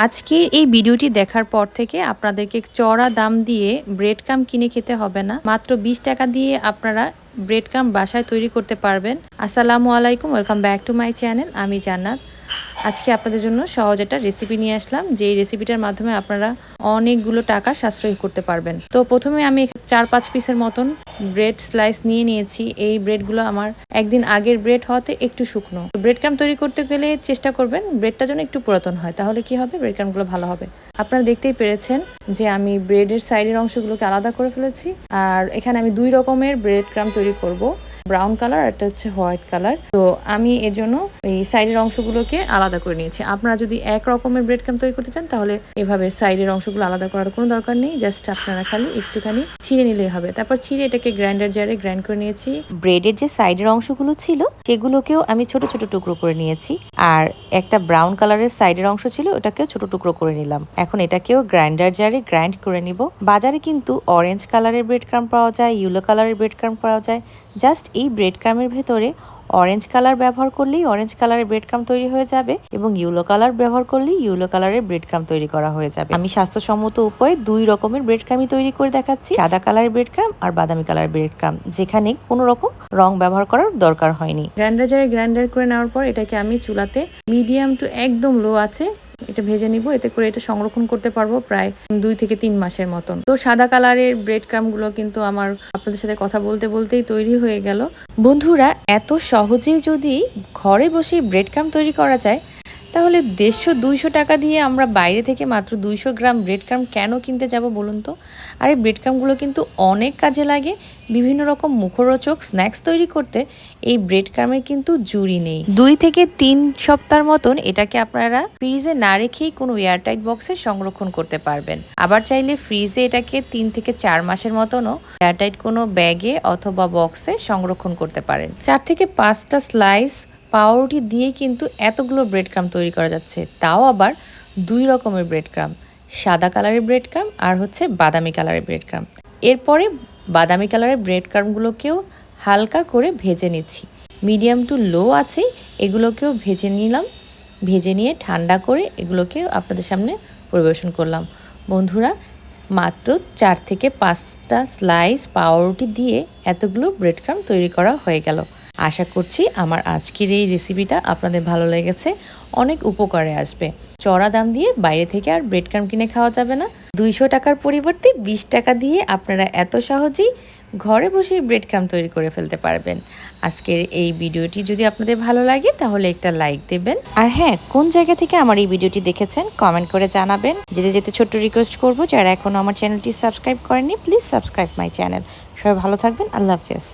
আজকের এই ভিডিওটি দেখার পর থেকে আপনাদেরকে চড়া দাম দিয়ে ব্রেড ক্রাম্ব কিনে খেতে হবে না। মাত্র 20 টাকা দিয়ে আপনারা ব্রেড ক্রাম্ব বাসায় তৈরি করতে পারবেন। আসসালামু আলাইকুম, welcome back to my channel. আমি জান্নাত। আজকে আপনাদের জন্য সহজ একটা রেসিপি নিয়ে আসলাম, যে রেসিপিটার মাধ্যমে আপনারা অনেকগুলো টাকা সাশ্রয় করতে পারবেন। তো প্রথমে আমি 4-5 পিসের মতন ব্রেড স্লাইস নিয়ে নিয়েছি। এই ব্রেডগুলো আমার একদিন আগের ব্রেড হওয়াতে একটু শুকনো। ব্রেড ক্রাম্ব তৈরি করতে গেলে চেষ্টা করবেন ব্রেডটা যেন একটু পুরাতন হয়, তাহলে কি হবে, ব্রেড ক্রাম্বগুলো ভালো হবে। আপনারা দেখতেই পেরেছেন যে আমি ব্রেডের সাইডের অংশগুলোকে আলাদা করে ফেলেছি। আর এখানে আমি 2 রকমের ব্রেড ক্রাম্ব তৈরি করব, ব্রাউন কালার আর একটা হচ্ছে হোয়াইট কালার। তো আমি এর জন্য এই সাইডের অংশগুলোকে আলাদা করে নিয়েছি। আপনারা যদি এক রকমের ব্রেড ক্রাম্ব তৈরি করতে চান তাহলে এভাবে সাইডের অংশগুলো আলাদা করার কোনো দরকার নেই। জাস্ট আপনারা খালি একটুখানি ছিঁড়ে নিলেই হবে। তারপর ছিঁড়ে এটাকে গ্রাইন্ডার জারে গ্রাইন্ড করে নিয়েছি। ব্রেডের যে সাইডের অংশগুলো ছিল সেগুলোকেও আমি ছোট ছোট টুকরো করে নিয়েছি। আর একটা ব্রাউন কালারের সাইডের অংশ ছিল, ওটাকেও ছোট টুকরো করে নিলাম। এখন এটাকেও গ্রাইন্ডার জারে গ্রাইন্ড করে নিব। বাজারে কিন্তু অরেঞ্জ কালারের ব্রেড ক্রাম্ব পাওয়া যায়, ইয়েলো কালারের ব্রেড ক্রাম্ব পাওয়া যায়। জাস্ট এই ব্রেড ক্রাম্বের ভেতরে অরেঞ্জ কালার ব্যবহার করলেই অরেঞ্জ কালারের ব্রেড ক্রাম্ব তৈরি হয়ে যাবে, এবং ইয়েলো কালার ব্যবহার করলেই ইয়েলো কালারের ব্রেড ক্রাম্ব তৈরি করা হয়ে যাবে। আমি স্বাস্থ্যসম্মত উপায়ে 2 রকমের ব্রেড ক্রাম্বই তৈরি করে দেখাচ্ছি, সাদা কালারের ব্রেড ক্রাম্ব আর বাদামি কালারের ব্রেড ক্রাম্ব, যেখানে কোনো রকম রং ব্যবহার করার দরকার হয়নি। গ্রাইন্ডার জারে গ্রাইন্ডার করে নেওয়ার পর এটাকে আমি চুলাতে মিডিয়াম টু একদম লো আছে এটা ভেজে নিব। এতে করে এটা সংরক্ষণ করতে পারবো প্রায় 2 থেকে 3 মাসের মতন। তো সাদা কালারের ব্রেড ক্রাম্বগুলো কিন্তু আমার আপনাদের সাথে কথা বলতে বলতেই তৈরি হয়ে গেল। বন্ধুরা, এত সহজেই যদি ঘরে বসে ব্রেড ক্রাম্ব তৈরি করা যায়, তাহলে 150-200 টাকা দিয়ে আমরা বাইরে থেকে মাত্র 200 গ্রাম ব্রেড ক্রাম্ব কেন কিনতে যাব বলুন তো? আর এই ব্রেড ক্রাম্বগুলো কিন্তু অনেক কাজে লাগে। বিভিন্ন রকম মুখরোচক স্ন্যাক্স তৈরি করতে এই ব্রেড ক্রাম্বের কিন্তু জুড়ি নেই। 2 থেকে 3 সপ্তাহের মতন এটাকে আপনারা ফ্রিজে না রেখেই কোনো এয়ারটাইট বক্সে সংরক্ষণ করতে পারবেন। আবার চাইলে ফ্রিজে এটাকে 3 থেকে 4 মাসের মতনও এয়ারটাইট কোনো ব্যাগে অথবা বক্সে সংরক্ষণ করতে পারেন। 4 থেকে 5টা স্লাইস পাউরুটি দিয়ে কিন্তু এতগুলো ব্রেড ক্রাম্ব তৈরি করা যাচ্ছে, তাও আবার 2 রকমের ব্রেড ক্রাম্ব, সাদা কালারের ব্রেড ক্রাম্ব আর হচ্ছে বাদামি কালারের ব্রেড ক্রাম্ব। এরপরে বাদামি কালারের ব্রেড ক্রাম্বগুলোকেও হালকা করে ভেজে নিচ্ছি। মিডিয়াম টু লো আছে এগুলোকেও ভেজে নিলাম। ভেজে নিয়ে ঠান্ডা করে এগুলোকে আপনাদের সামনে পরিবেশন করলাম। বন্ধুরা, মাত্র 4 থেকে 5টা স্লাইস পাউরুটি দিয়ে এতগুলো ব্রেড ক্রাম্ব তৈরি করা হয়ে গেল। আশা করছি আমার আজকের এই রেসিপিটা আপনাদের ভালো লেগেছে, অনেক উপকারে আসবে। চড়া দাম দিয়ে বাইরে থেকে আর ব্রেড ক্রাম্ব কিনে খাওয়া যাবে না। 200 টাকার পরিবর্তে 20 টাকা দিয়ে আপনারা এত সহজেই ঘরে বসেই ব্রেড ক্রাম্ব তৈরি করে ফেলতে পারবেন। আজকের এই ভিডিওটি যদি আপনাদের ভালো লাগে তাহলে একটা লাইক দেবেন। আর হ্যাঁ, কোন জায়গা থেকে আমার এই ভিডিওটি দেখেছেন কমেন্ট করে জানাবেন। যেতে যেতে ছোট্ট রিকোয়েস্ট করবো, যারা এখনও আমার চ্যানেলটি সাবস্ক্রাইব করেননি, প্লিজ সাবস্ক্রাইব মাই চ্যানেল। সবাই ভালো থাকবেন। আল্লাহ হাফেজ।